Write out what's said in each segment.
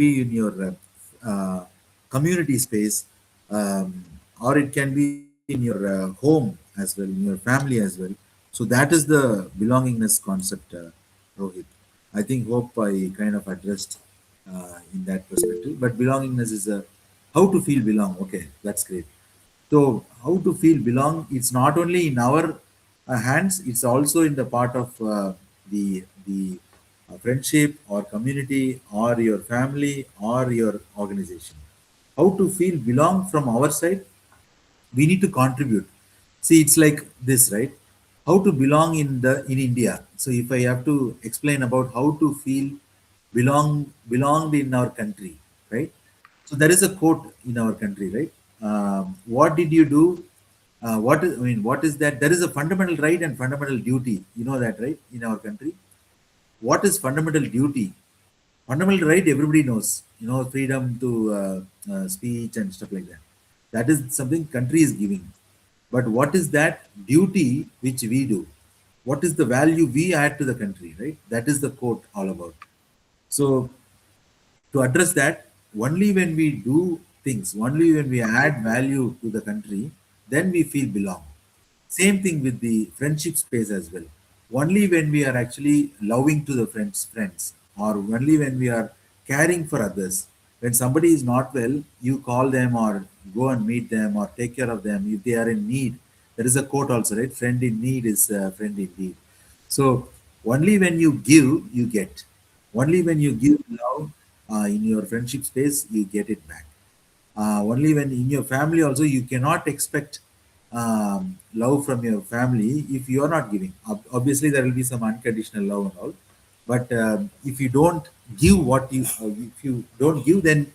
be in your community space, or it can be in your home as well, in your family as well. So that is the belongingness concept, Rohit. I think hope I kind of addressed in that perspective. But belongingness is a how to feel belong. Okay, that's great. So how to feel belong? It's not only in our hands; it's also in the part of the friendship or community or your family or your organization. How to feel belong from our side? We need to contribute. See, it's like this, right? How to belong in India. So if I have to explain about how to feel belonged in our country, right? So there is a quote in our country, right? What did you do? What is that? There is a fundamental right and fundamental duty. You know that, right? In our country, what is fundamental duty? Fundamental right, everybody knows. Freedom to speech and stuff like that. That is something country is giving. But what is that duty which we do? What is the value we add to the country, right? That is the quote all about. So to address that, only when we do things, only when we add value to the country, then we feel belong. Same thing with the friendship space as well. Only when we are actually loving to the friends, or only when we are caring for others. When somebody is not well, you call them or go and meet them or take care of them if they are in need. There is a quote also, right? Friend in need is a friend indeed. So only when you give, you get. Only when you give love in your friendship space, you get it back. Only when in your family also, you cannot expect love from your family if you are not giving. Obviously, there will be some unconditional love and all. But if you don't give if you don't give, then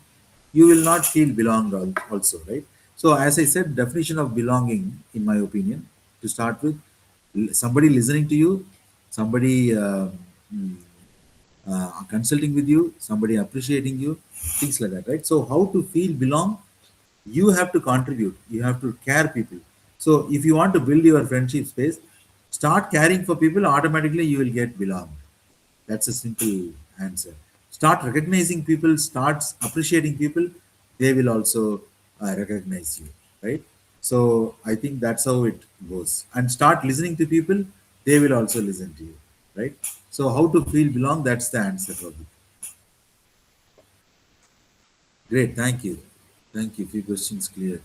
you will not feel belonged also, right? So as I said, definition of belonging, in my opinion, to start with, somebody listening to you, somebody mm, consulting with you, somebody appreciating you, things like that, right? So how to feel belong? You have to contribute. You have to care people. So if you want to build your friendship space, start caring for people. Automatically, you will get belong. That's a simple answer. Start recognizing people. Start appreciating people. They will also recognize you, right? So I think that's how it goes. And start listening to people. They will also listen to you, right? So how to feel belong? That's the answer, Rohit. Great. Thank you. Thank you. Few questions clear.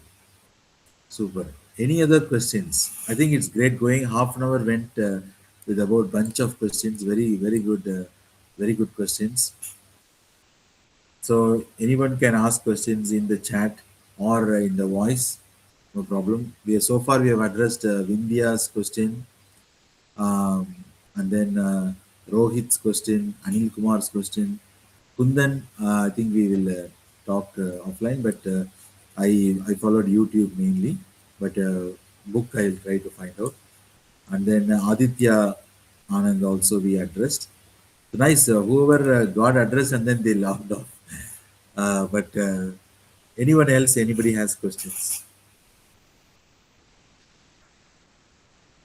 Super. Any other questions? I think it's great going. Half an hour went with about bunch of questions. Very good questions. So anyone can ask questions in the chat or in the voice. No problem. So far we have addressed Vindhya's question, um, and then Rohit's question, Anil Kumar's question. Kundan, I think we will talk offline, but I followed YouTube mainly, but book I'll try to find out. And then Aditya Anand also we addressed. So nice, whoever got addressed and then they laughed off. But anyone else, anybody has questions?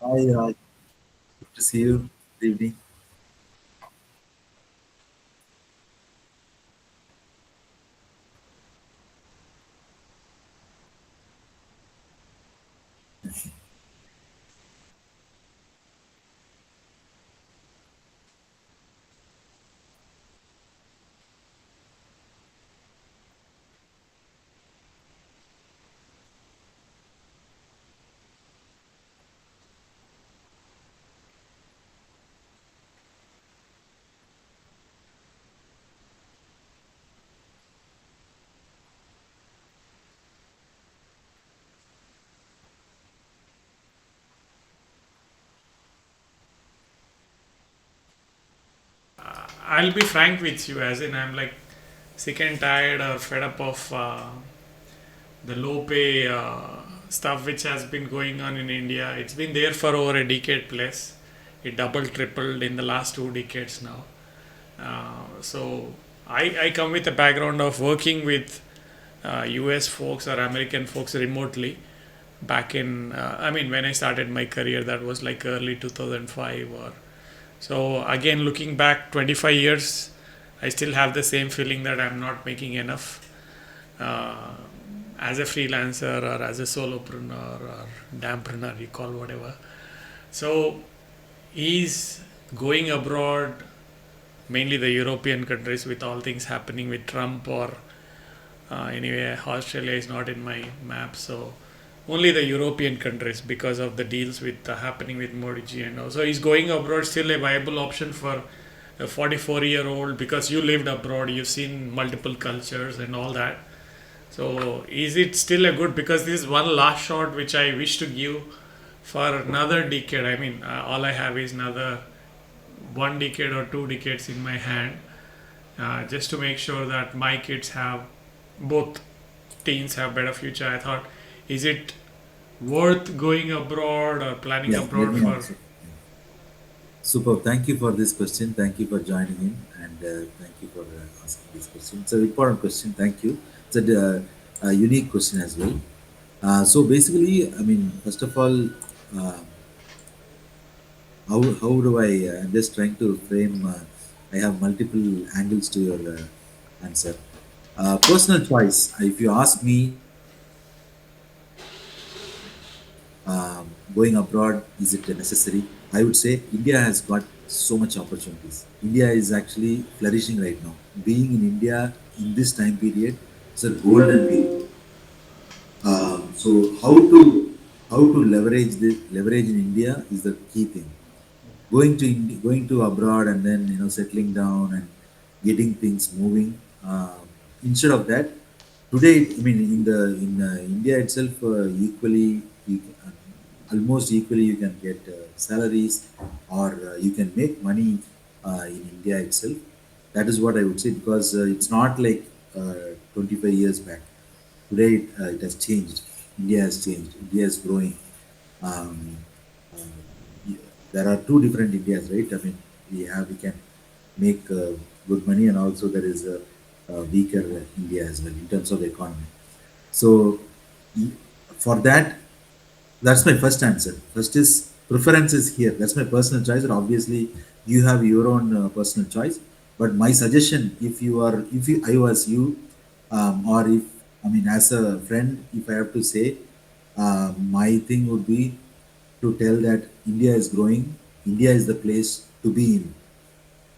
Hi, good to see you. Good evening. I'll be frank with you, as in I'm like sick and tired or fed up of the low pay stuff which has been going on in India. It's been there for over a decade plus. It doubled, tripled in the last 2 decades now. So I come with a background of working with US folks or American folks remotely back in, I mean, when I started my career, that was like early 2005 or so. Again, looking back 25 years, I still have the same feeling that I'm not making enough uh, as a freelancer or as a solopreneur or dampreneur, you call whatever. So he's going abroad, mainly the European countries, with all things happening with Trump or anyway, Australia is not in my map, so only the European countries because of the deals with happening with Modi ji, and also he's going abroad, still a viable option for a 44-year-old, because you lived abroad, you've seen multiple cultures and all that. So is it still a good, because this is one last shot which I wish to give for another decade. I mean, all I have is another 1 decade or 2 decades in my hand, just to make sure that my kids have, both teens have better future. I thought, is it worth going abroad or planning Yeah, let abroad me for? answer. Super. Thank you for this question. Thank you for joining in, and thank you for asking this question. It's an important question. Thank you. It's a unique question as well. So basically, I mean, first of all, uh, how do I? I'm just trying to frame. I have multiple angles to your answer. Personal choice. If you ask me, going abroad, is it necessary? I would say India has got so much opportunities. India is actually flourishing right now. Being in India in this time period is a golden period. So how to leverage in India is the key thing. Going to abroad and then settling down and getting things moving. Instead of that, today I mean in India itself, equally almost equally you can get salaries, or you can make money in India itself. That is what I would say, because it's not like 25 years back. Today it has changed. India has changed. India is growing. um, yeah, there are two different Indias, right? I mean, we can make good money, and also there is a weaker India as well in terms of economy. So y- for that, that's my first answer. First is preference is here. That's my personal choice, and obviously you have your own personal choice. But my suggestion, if you, I was you, or if I mean as a friend, if I have to say, my thing would be to tell that India is growing. India is the place to be in.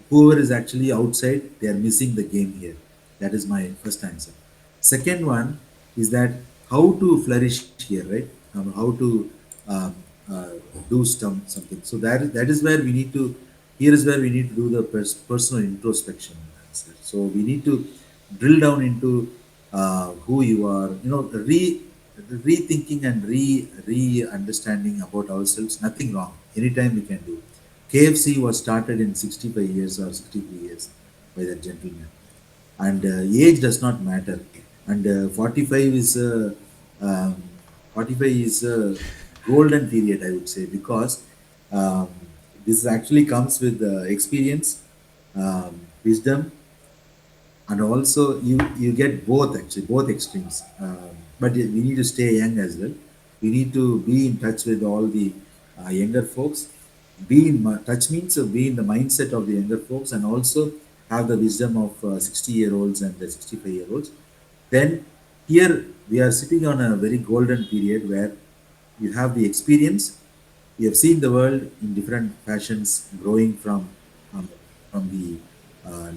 Whoever is actually outside, they are missing the game here. That is my first answer. Second one is that how to flourish here, right? How to um, uh, do something. So that is where we need to. Here is where we need to do the personal introspection answer. So we need to drill down into who you are. Rethinking and re understanding about ourselves. Nothing wrong. Anytime we can do. KFC was started in 65 years or 63 years by that gentleman, and age does not matter. And 45 is um, 45 is a golden period, I would say, because um, this actually comes with experience, wisdom, and also you get both, actually both extremes. But we need to stay young as well. We need to be in touch with all the younger folks. Be in touch means be in the mindset of the younger folks, and also have the wisdom of 60-year-olds and the 65-year-olds. Then here we are sitting on a very golden period where you have the experience. We have seen the world in different fashions, growing um, from the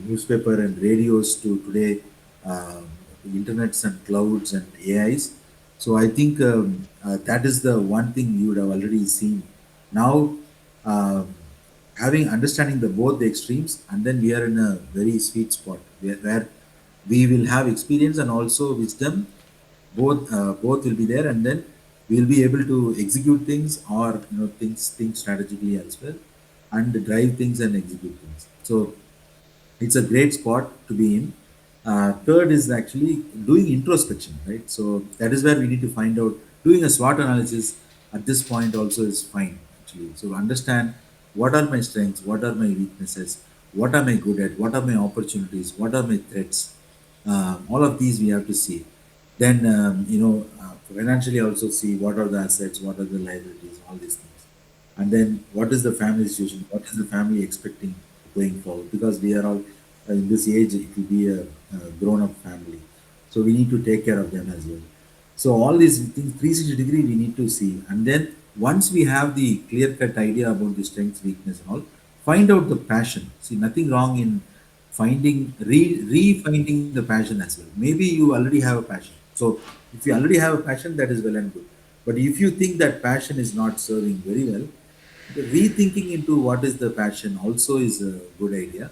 newspaper and radios to today, the internets and clouds and AIs. So I think that is the one thing you would have already seen. Now, um, having understanding the both the extremes, and then we are in a very sweet spot where we will have experience and also wisdom. Both will be there, and then we'll be able to execute things, or think strategically as well, and drive things and execute things. So it's a great spot to be in. Third is actually doing introspection, right? So that is where we need to find out. Doing a SWOT analysis at this point also is fine, actually. So understand what are my strengths, what are my weaknesses, what am I good at, what are my opportunities, what are my threats. All of these we have to see. Then financially also see what are the assets, what are the liabilities, all these things. And then what is the family situation, what is the family expecting going forward, because we are all in this age, it will be a grown-up family. So we need to take care of them as well. So all these things, 360 degree, we need to see. And then once we have the clear-cut idea about the strengths, weakness, and all, find out the passion. See, nothing wrong in finding, re-finding the passion as well. Maybe you already have a passion. So if you already have a passion, that is well and good. But if you think that passion is not serving very well, the rethinking into what is the passion also is a good idea.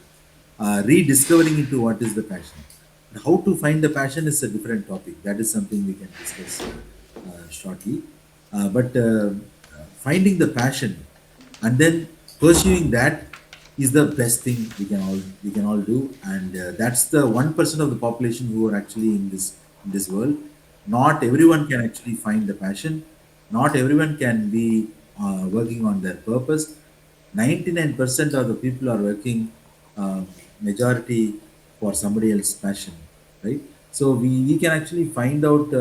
Rediscovering into what is the passion. How to find the passion is a different topic. That is something we can discuss shortly. But finding the passion and then pursuing that is the best thing we can all do, and that's the 1% of the population who are actually in this world. Not everyone can actually find the passion. Not everyone can be working on their purpose. 99% of the people are working majority for somebody else's passion, right? So we can actually find out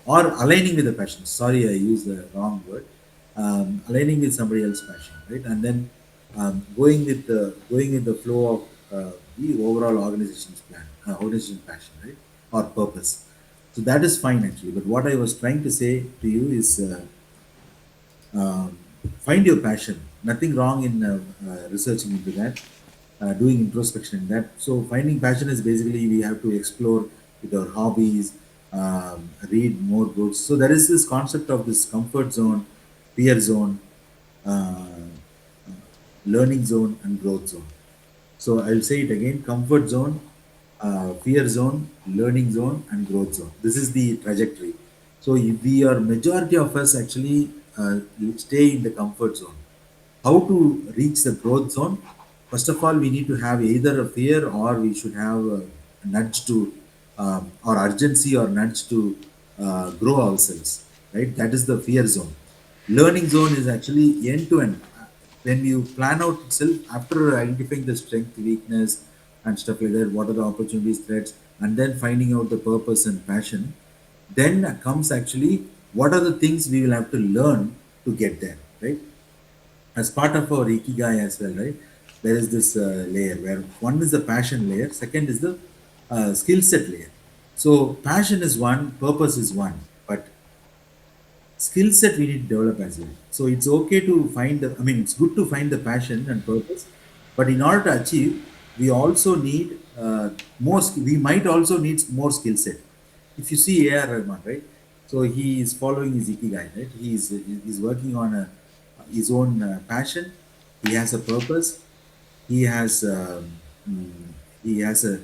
or aligning with the passion. Sorry, I used the wrong word. Aligning with somebody else's passion, right? And then going with the flow of the overall organization's plan, organization passion, right, or purpose. So that is fine actually. But what I was trying to say to you is um, find your passion. Nothing wrong in researching into that, doing introspection in that. So finding passion is basically we have to explore with our hobbies, read more books. So there is this concept of this comfort zone, fear zone, uh, learning zone, and growth zone. So I'll say it again: comfort zone, fear zone, learning zone, and growth zone. This is the trajectory. So if we are majority of us actually stay in the comfort zone. How to reach the growth zone? First of all, we need to have either a fear or we should have a nudge to or urgency or nudge to grow ourselves. Right? That is the fear zone. Learning zone is actually end to end. When you plan out itself after identifying the strength, weakness, and stuff like that, what are the opportunities, threats, and then finding out the purpose and passion, then comes actually what are the things we will have to learn to get there, right? As part of our ikigai as well, right? There is this layer where one is the passion layer, second is the skill set layer. So passion is one, purpose is one, but skill set we need to develop as well. So it's okay to find the, I mean, it's good to find the passion and purpose, but in order to achieve, we also need we might also need more skill set. If you see A.R. Rahman, right? So he is following his ikigai, right? He's working on his own passion. He has a purpose. He has mm, he has a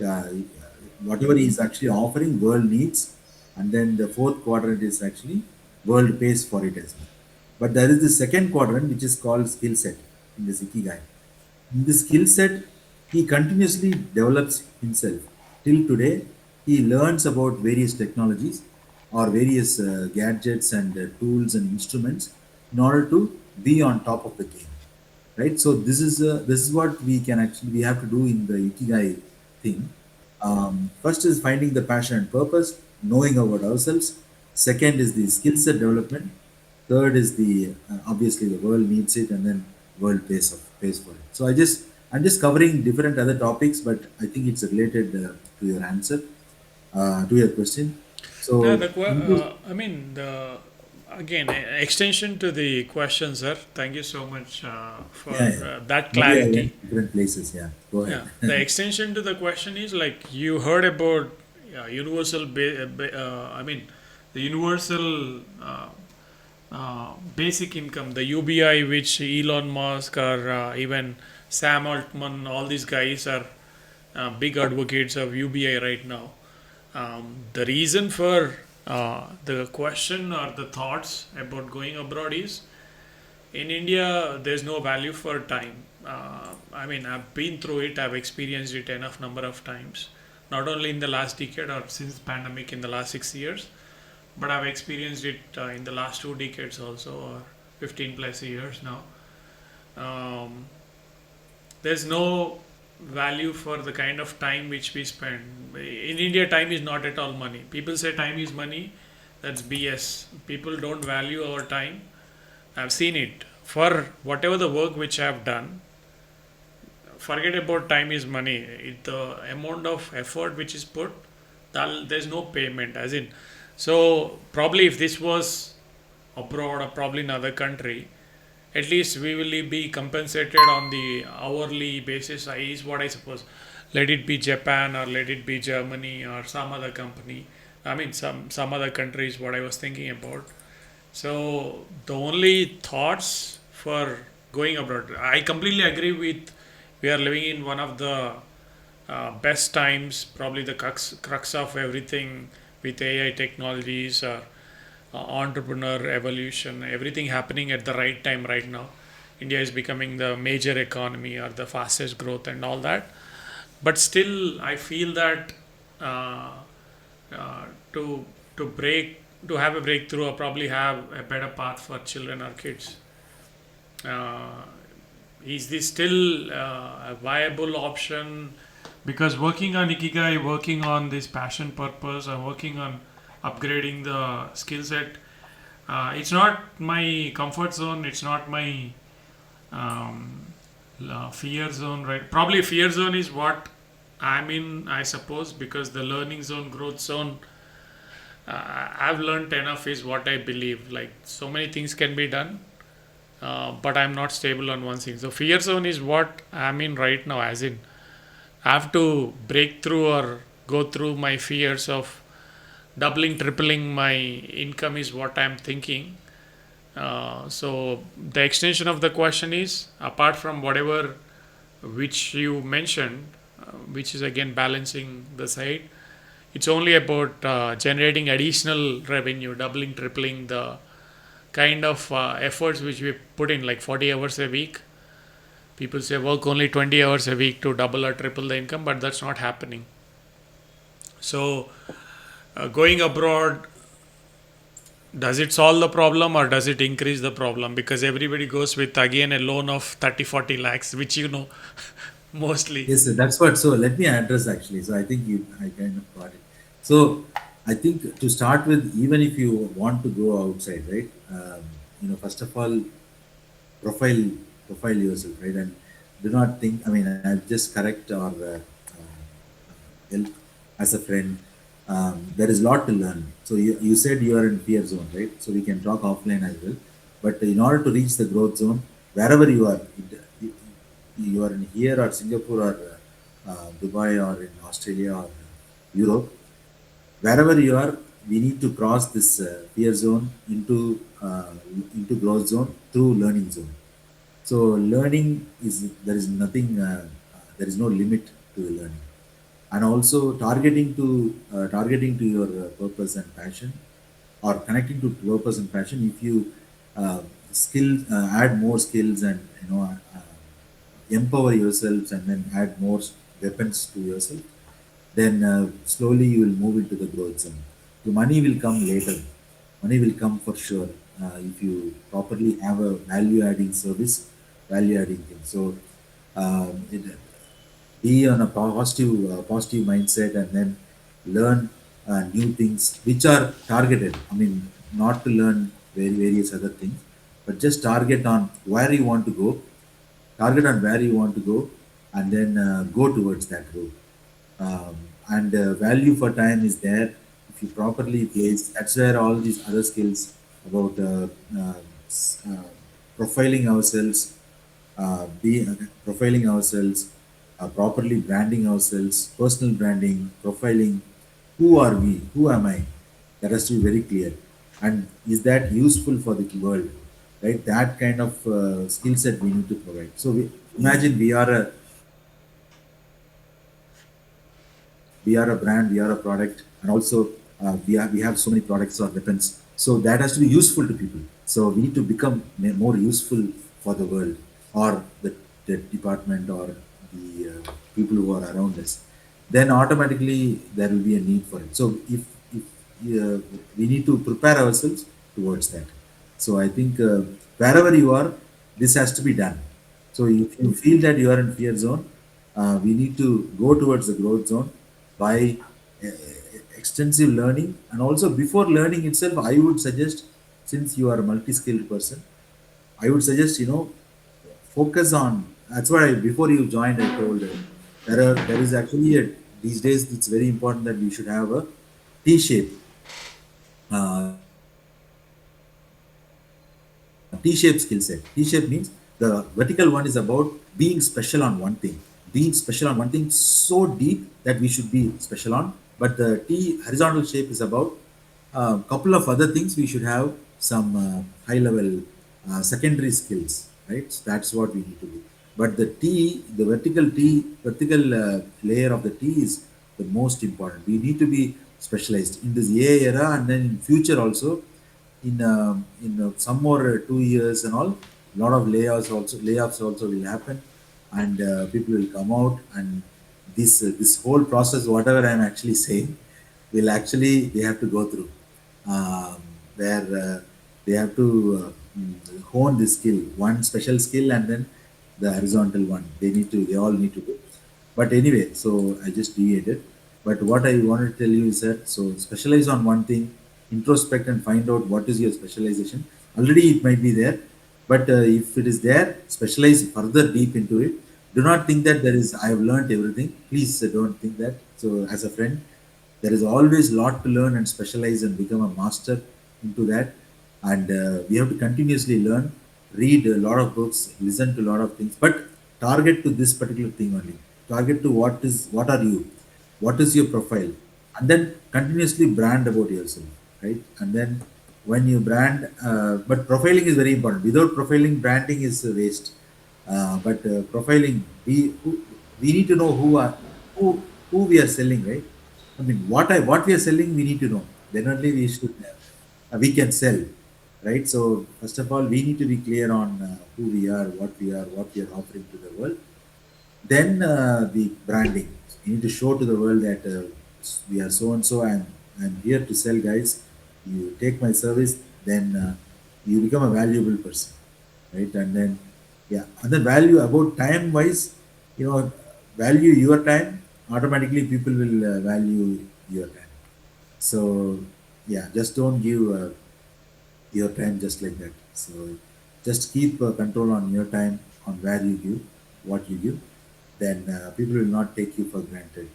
uh, whatever he is actually offering, world needs, and then the fourth quadrant is actually world pays for it as well. But there is the second quadrant which is called skill set in this ikigai. In this skill set, he continuously develops himself. Till today, he learns about various technologies or various gadgets and tools and instruments in order to be on top of the game, right? So this is what we have to do in the ikigai thing. First is finding the passion and purpose, knowing about ourselves. Second is the skill set development. Third is the obviously the world needs it, and then world pays for it. So I'm just covering different other topics, but I think it's related to your answer, to your question. So No, I mean, again, extension to the question, sir. Thank you so much for yeah, yeah, that maybe I clarity. went different places. Yeah, go ahead. Yeah, the extension to the question is like you heard about I mean, the universal basic income, the UBI, which Elon Musk or even Sam Altman, all these guys are big advocates of UBI right now. The reason for the question or the thoughts about going abroad is in India, there's no value for time. I mean, I've been through it, I've experienced it enough number of times, not only in the last decade or since pandemic in the last 6 years, but I've experienced it in the last 2 decades also, or 15 plus years now. Um, there's no value for the kind of time which we spend. In India, time is not at all money. People say time is money. That's BS. People don't value our time. I've seen it. For whatever the work which I've done, forget about time is money. The amount of effort which is put, there's no payment. As in, so probably if this was abroad or probably in another country, at least we will be compensated on the hourly basis. Is what I suppose. Let it be Japan or let it be Germany or some other company. I mean, some other countries. What I was thinking about. So the only thoughts for going abroad, I completely agree with. We are living in one of the best times, probably the crux of everything with AI technologies, entrepreneur evolution, everything happening at the right time right now. India is becoming the major economy or the fastest growth and all that. But still, I feel that uh, uh, to to break to have a breakthrough or probably have a better path for children or kids. Uh, is this still a viable option? Because working on Ikigai, working on this passion purpose, or working on upgrading the skill set, it's not my comfort zone. It's not my um, fear zone, right? Probably fear zone is what I'm in, I suppose, because the learning zone, growth zone, I've learned enough is what I believe. Like so many things can be done, but I'm not stable on one thing. So fear zone is what I'm in right now, as in I have to break through or go through my fears of doubling, tripling my income is what I'm thinking. So the extension of the question is apart from whatever which you mentioned, which is again balancing the side, it's only about generating additional revenue, doubling, tripling the kind of efforts which we put in, like 40 hours a week. People say work only 20 hours a week to double or triple the income, but that's not happening. So, going abroad, does it solve the problem or does it increase the problem? Because everybody goes with again a loan of 30, 40 lakhs, which you know mostly. Yes, sir, that's what. So let me address actually. So I kind of got it. So I think to start with, even if you want to go outside, right? First of all, profile profile yourself, right? And do not think. I mean, I just correct or help as a friend. There is a lot to learn. So you said you are in fear zone, right? So we can talk offline as well. But in order to reach the growth zone, wherever you are, you are in here or Singapore or Dubai or in Australia or Europe, wherever you are, we need to cross this fear zone into growth zone through learning zone. So learning is there is nothing there is no limit to the learning, and also targeting to your purpose and passion, or connecting to purpose and passion. If you skill add more skills and empower yourselves and then add more weapons to yourself, then slowly you will move into the growth zone. The money will come later. Money will come for sure if you properly have a value adding service, value adding thing. So be on a positive mindset and then learn new things which are targeted. I mean, not to learn various other things, but just target on where you want to go, target on where you want to go, and then go towards that road. And value for time is there if you properly place. That's where all these other skills about s- profiling ourselves, be profiling ourselves, properly branding ourselves, personal branding, profiling. Who are we? Who am I? That has to be very clear. And is that useful for the world? Right? That kind of skill set we need to provide. So imagine we are a brand, we are a product, and also we have so many products or weapons. So that has to be useful to people. So we need to become more useful for the world, or the department, or the people who are around us. Then automatically there will be a need for it. So if we need to prepare ourselves towards that. So I think wherever you are, this has to be done. So if you feel that you are in fear zone, we need to go towards the growth zone by uh, extensive learning. And also before learning itself, I would suggest, since you are a multi-skilled person, I would suggest focus on That's why before you joined, I told there is actually these days it's very important that we should have a T-shape. T-shape skill set. T-shape means the vertical one is about being special on one thing, being special on one thing so deep that we should be special on. But the T horizontal shape is about couple of other things. We should have some high level secondary skills, right? So that's what we need to do. But the vertical layer of the T is the most important. We need to be specialized in this AI era, and then in future also, in some more 2 years and all, lot of layoffs also will happen, and people will come out, and this whole process, whatever I'm actually saying, will actually they have to go through, um, where they have to hone this skill, one special skill, and then the horizontal one. They all need to do. But anyway, so I just deviated. But what I wanted to tell you is that so specialize on one thing, introspect and find out what is your specialization. Already it might be there, but if it is there, specialize further deep into it. Do not think that there is I have learned everything. Please don't think that. So as a friend, there is always a lot to learn and specialize and become a master into that. And we have to continuously learn, read a lot of books, listen to a lot of things, but target to this particular thing only. Target to what are you, what is your profile, and then continuously brand about yourself, right? And then when you brand, but profiling is very important. Without profiling, branding is a waste. But profiling, we need to know who who we are selling, right? I mean, what we are selling, we need to know. Then only we can sell, right? So first of all, we need to be clear on who we are, what we are offering to the world. Then the branding. You need to show to the world that we are so and so. I'm here to sell, guys. You take my service, then you become a valuable person, right? And then yeah, and then value about time wise, value your time. Automatically, people will value your time. So yeah, just don't give your time just like that. So just keep control on your time, on where you give, what you give. Then people will not take you for granted.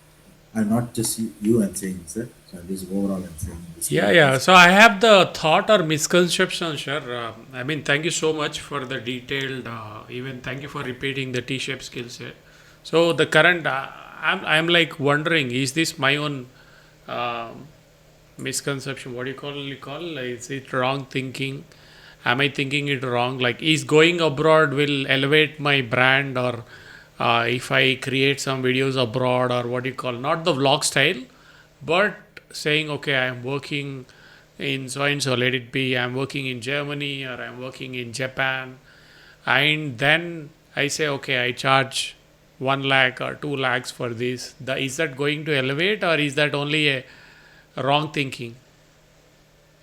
And not just you I'm saying, sir. So I'm just overall I'm saying this Yeah, whole yeah. concept. So I have the thought or misconception, sure. I mean, thank you so much for the detailed, even thank you for repeating the T-shape skill set. So the current, I'm like wondering, is this my own misconception? What do you call? Is it wrong thinking? Am I thinking it wrong? Like, is going abroad will elevate my brand, or if I create some videos abroad, or what do you call? Not the vlog style, but saying, okay, I'm working in so and so, let it be, I'm working in Germany or I'm working in Japan, and then I say, okay, I charge 1 lakh or 2 lakhs for this. Is that going to elevate, or is that only a wrong thinking?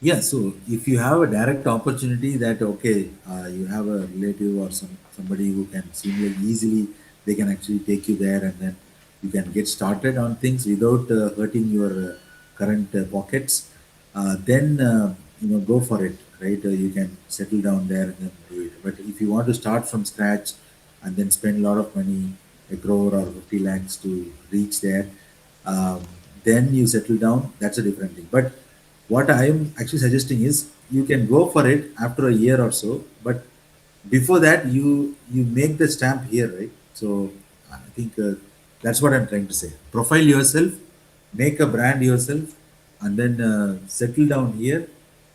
Yeah, so if you have a direct opportunity that okay, you have a relative or somebody who can seemingly easily, they can actually take you there, and then you can get started on things without hurting your current pockets. Then go for it, right? You can settle down there and then do it. But if you want to start from scratch and then spend a lot of money, a crore or 50 lakhs to reach there, um, then you settle down. That's a different thing. But what I am actually suggesting is you can go for it after a year or so, but before that you make the stamp here, right? So I think that's what I'm trying to say. Profile yourself, make a brand yourself, and then settle down here.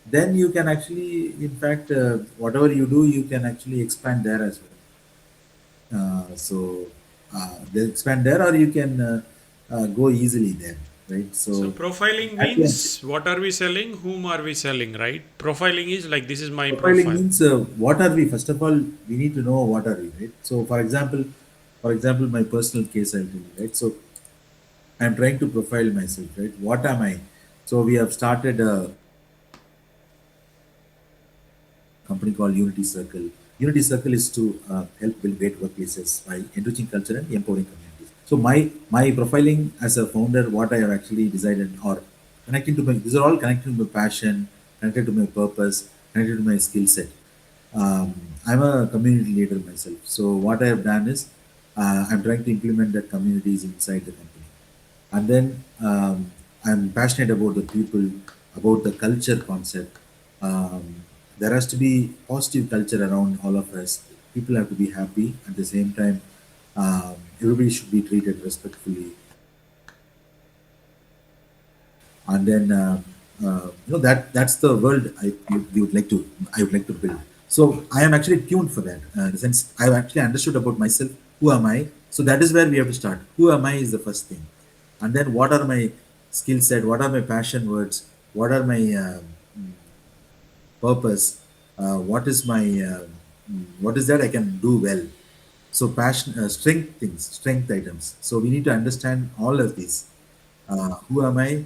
Then you can actually, in fact, whatever you do, you can actually expand there as well. So they expand there, or you can go easily there, right? So So profiling that way I'm saying. means what are we selling, whom are we selling, right? Profiling is like, this is my Profiling profile. means what are we? First of all, we need to know what are we, right? So, for example, my personal case I'll tell you, right? So, I'm trying to profile myself, right? What am I? So, we have started a company called UnityCircle. UnityCircle is to help build great workplaces by enriching culture and empowering communities. So, my profiling as a founder, what I have actually decided, or connecting to my, these are all connected to my passion, connected to my purpose, connected to my skill set. um, I'm a community leader myself. So what I have done is I'm trying to implement that communities inside the company. And then I'm passionate about the people, about the culture concept. There has to be positive culture around all of us. People have to be happy at the same time. Everybody should be treated respectfully, and then that's the world we would like to I would like to build. So I am actually tuned for that. In the sense I've actually understood about myself. Who am I? So that is where we have to start. Who am I is the first thing, and then what are my skill set? What are my passion words? What are my purpose? What is my what is that I can do well? So passion, strength things, strength items. So we need to understand all of these. Who am I?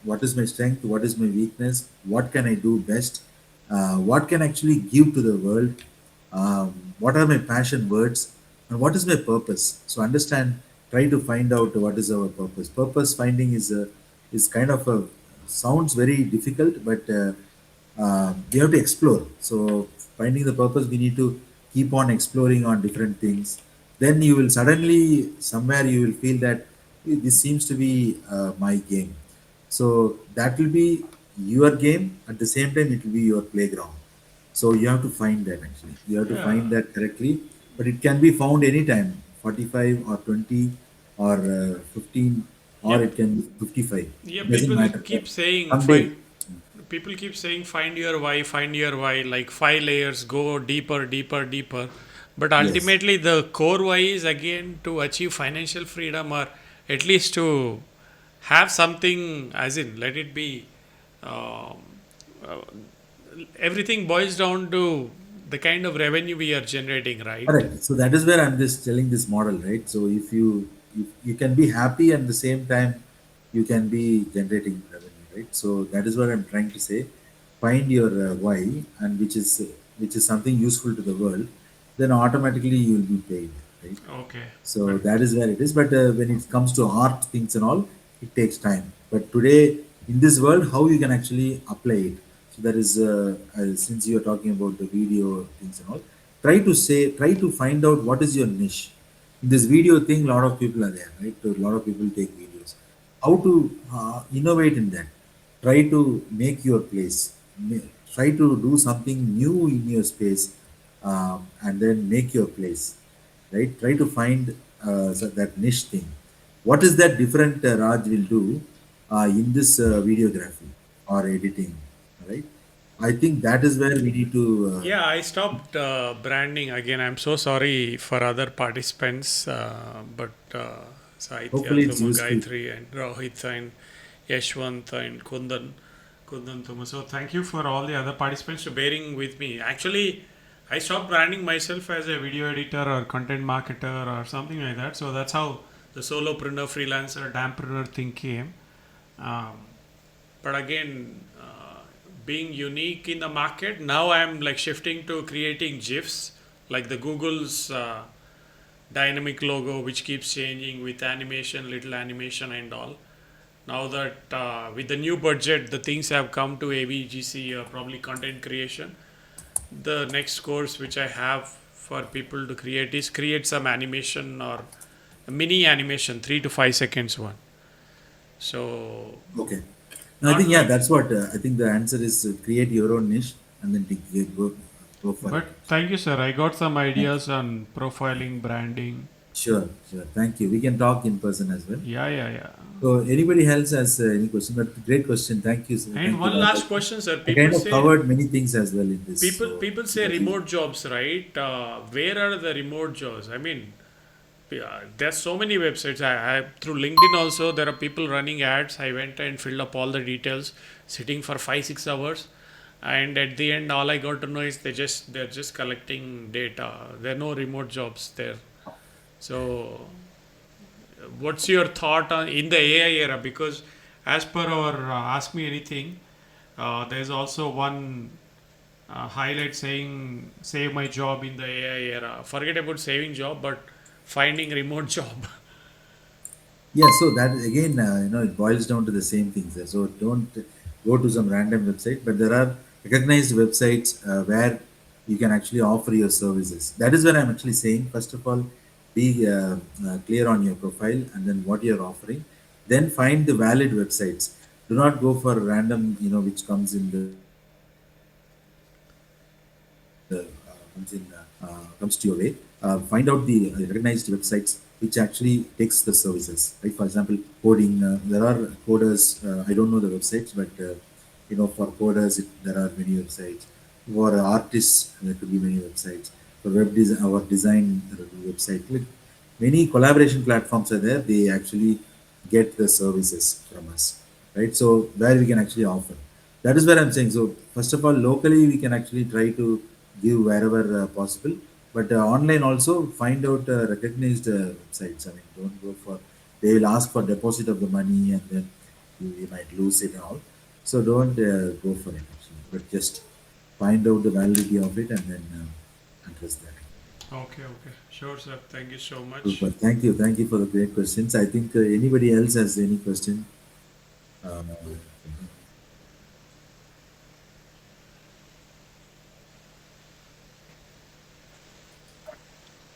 What is my strength? What is my weakness? What can I do best? What can I actually give to the world? What are my passion words? And what is my purpose? So understand, try to find out what is our purpose. Purpose finding is kind of a sounds very difficult, but we have to explore. So finding the purpose, we need to keep on exploring on different things. Then you will suddenly somewhere you will feel that, "Hey, this seems to be my game." So that will be your game. At the same time, it will be your playground. So you have to find that actually. You have to Yeah. find that correctly, but it can be found anytime, 45 or 20 or 15, or Yep. it can be 55. Yeah. It doesn't People matter. But keep saying someday, find. People keep saying find your why, find your why. Like 5 layers, go deeper, deeper, deeper. But yes. ultimately, the core why is again to achieve financial freedom, or at least to have something. As in, let it be. Um, uh, Everything boils down to the kind of revenue we are generating, right? Correct. So that is where I'm just telling this model, right? So if you can be happy at the same time, you can be generating revenue, right? So that is what I'm trying to say. Find your why, and which is something useful to the world, then automatically you will be paid, right? Okay. So But that is where it is. But when it comes to art things and all, it takes time. But today, in this world, how you can actually apply it. So that is, since you are talking about the video things and all, try to find out what is your niche. In this video thing, a lot of people are there, right? So a lot of people take videos. How to innovate in that? Try to make your place. Try to do something new in your space, and then make your place, right? Try to find that niche thing. What is that different Raj will do in this videography or editing, right? I think that is where we need to. yeah, I stopped branding again. I'm so sorry for other participants, but Saitya, Hopefully, it's Thuma, useful. Gayatri, and Rohit, and Yashwant, and Kundan Thuma. So thank you for all the other participants for bearing with me. Actually, I stopped branding myself as a video editor or content marketer or something like that. So that's how the solopreneur, freelancer, dampreneur thing came. Um, but again, being unique in the market, now I'm like shifting to creating GIFs, like the Google's dynamic logo, which keeps changing with animation, little animation, and all. Now that with the new budget, the things have come to AVGC, probably content creation. The next course which I have for people to create is create some animation or a mini animation, 3 to 5 seconds one. So Okay. No, I not think yeah, like, that's what I think the answer is. Create your own niche and then go for it. but thank you, sir. I got some Thank you. ideas on profiling, branding. Sure, sure. Thank you. We can talk in person as well. Yeah, yeah, yeah. So anybody else has any question? But great question. Thank you, sir. And Thank you, one Raj. last question, sir. I kind of covered many things as well in this. So People it say was easy. remote jobs, right? Where are the remote jobs? I mean, there's so many websites. I through LinkedIn also there are people running ads. I went and filled up all the details, sitting for 5 6 hours, and at the end, all I got to know is they're just collecting data. There are no remote jobs there. So, what's your thought on in the AI era? Because as per our Ask Me Anything, there's also one highlight saying save my job in the AI era. Forget about saving job, but finding remote job. Yeah. So that again, it boils down to the same things. So don't go to some random website, but there are recognized websites where you can actually offer your services. That is where I'm actually saying, first of all, be clear on your profile and then what you're offering. Then find the valid websites. Do not go for random, which comes in the comes to your way. Find out the recognized websites which actually takes the services. Right? For example, coding. There are coders. I don't know the websites, but for coders, there are many websites. For artists, there could be many websites. For web design, our design, there are website. Like many collaboration platforms are there. They actually get the services from us, right? So where we can actually offer. That is where I'm saying. So first of all, locally we can actually try to give wherever possible, but online also find out recognized websites. I mean, don't go for. They will ask for deposit of the money, and then you might lose it all. So don't go for it actually, but just find out the validity of it and then address that. Okay, okay. Sure, sir. Thank you so much. Super. Thank you for the great questions. I think anybody else has any question? Uh,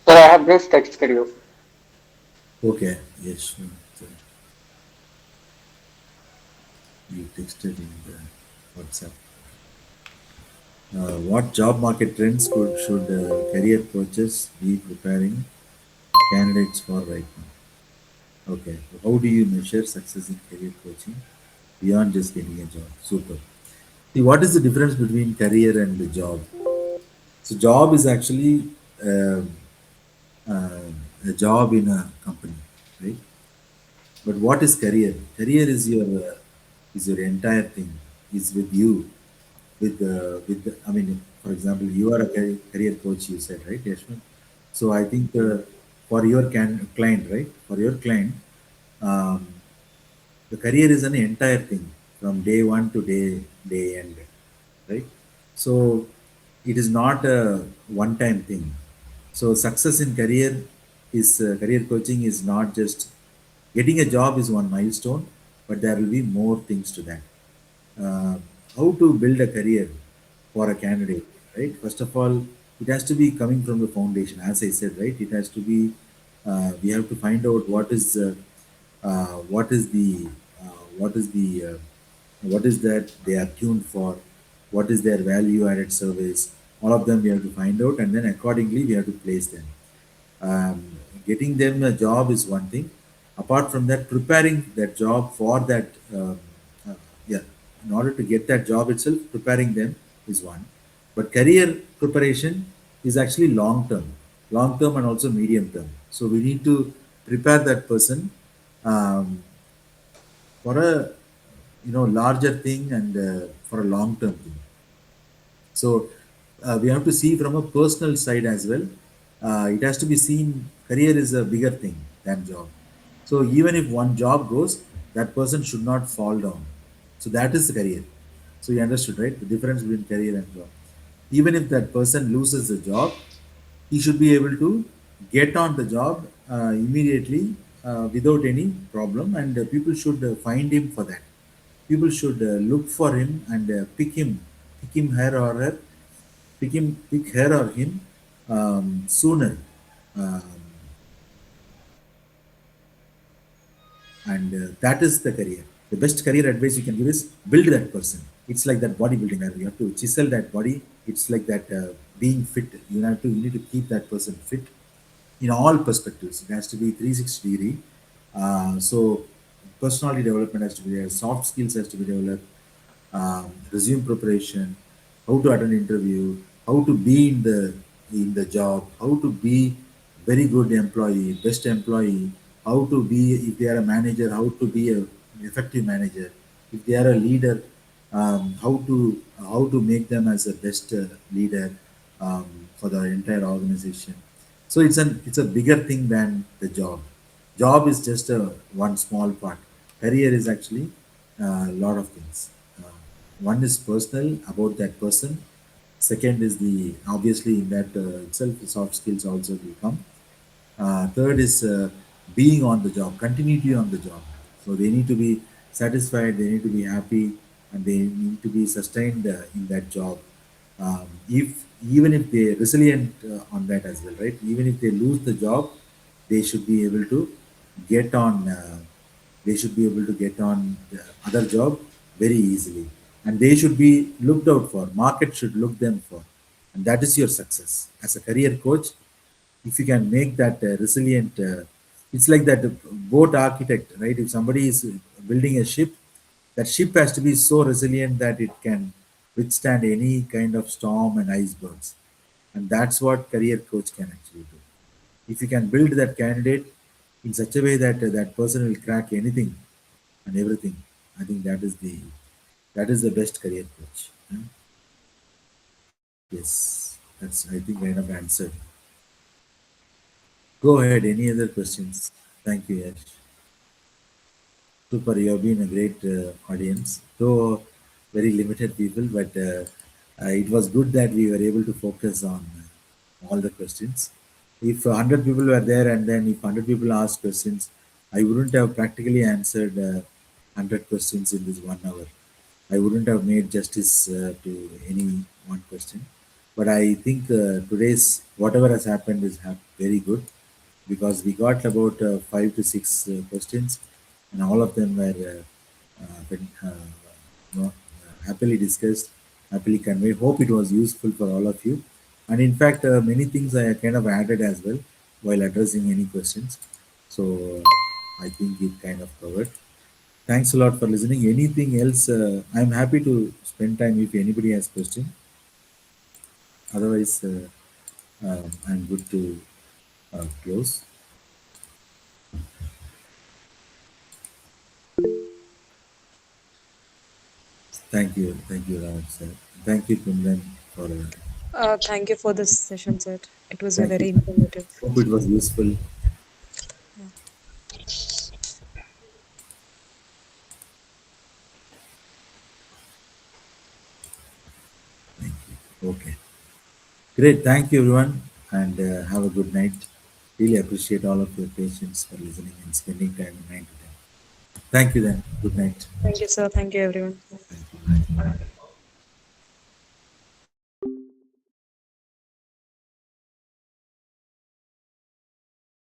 Sir, I have just texted you. okay. Yes. Sure. So you texted in the WhatsApp. What job market trends should career coaches be preparing candidates for right now? Okay. How do you measure success in career coaching beyond just getting a job? Super. See, what is the difference between career and the job? So, job is actually um uh, a job in a company, right? But what is career? Career is your entire thing. Is with you, I mean, for example, you are a career coach. You said, right, Yashwant? So I think for your client, right? For your client, um, the career is an entire thing from day one to day end, right? So it is not a one time thing. So success in career coaching is not just getting a job is one milestone, but there will be more things to that. uh, how to build a career for a candidate, right? First of all, it has to be coming from the foundation, as I said, right? It has to be, we have to find out what is the, what is the, what is that they are tuned for, what is their value added service, all of them we have to find out, and then accordingly we have to place them. um, Getting them a job is one thing. Apart from that, preparing that job for that, uh, yeah, in order to get that job itself, preparing them is one. But career preparation is actually long term and also medium term. So we need to prepare that person um, for a larger thing and for a long term thing. So we have to see from a personal side as well. It has to be seen career is a bigger thing than job. So even if one job goes, that person should not fall down. So that is the career. So you understood, right? The difference between career and job. Even if that person loses the job, he should be able to get on the job immediately without any problem, and people should find him for that. People should look for him and pick him, her or her, pick her or him sooner. Um, and that is the career. The best career advice you can give is build that person. It's like that bodybuilding. You have to chisel that body. It's like that being fit. You need to keep that person fit in all perspectives. It has to be 360 degree. So personality development has to be there. Soft skills has to be developed. Resume preparation, how to attend interview, how to be in the job, how to be very good employee, best employee, how to be if they are a manager, how to be a effective manager, if they are a leader, how to make them as a best leader for the entire organization. So it's a bigger thing than the job. Job is just a one small part. Career is actually a lot of things. Uh, One is personal about that person. Second is the obviously in that itself soft skills also will come. Third is being on the job, continuity on the job. So they need to be satisfied. They need to be happy. and they need to be sustained in that job. If even if they're resilient on that as well, right? Even if they lose the job, they should be able to get on. They should be able to get on the other job very easily, and they should be looked out for. Market should look them for, and that is your success as a career coach. If you can make that resilient, it's like that boat architect, right? If somebody is building a ship, that ship has to be so resilient that it can withstand any kind of storm and icebergs. And that's what career coach can actually do. If you can build that candidate in such a way that that person will crack anything and everything, I think that is the best career coach. Yes, that's I think kind of answered. Go ahead. Any other questions? Thank you, Yash. Super, you have been a great audience, though very limited people, but it was good that we were able to focus on all the questions. If 100 people were there and then if 100 people asked questions, I wouldn't have practically answered 100 questions in this 1 hour. I wouldn't have made justice to any one question. But I think today's whatever has happened is very good because we got about 5 to 6 questions, and all of them were happily discussed, happily conveyed. Hope it was useful for all of you. And in fact, many things I kind of added as well while addressing any questions. So I think it kind of covered. Thanks a lot for listening. Anything else? I'm happy to spend time if anybody has question. Otherwise, I'm good to close. Thank you, Raj sir. Thank you, Kundan, for Thank you for this session, sir. It was a thank you. very informative. Hope it was useful. Yeah. Okay, great. Thank you, everyone, and have a good night. Really appreciate all of your patience for listening and spending time in 9 to 10. Thank you, then. Good night. Thank you, sir. Thank you, everyone. Thank you. Bye.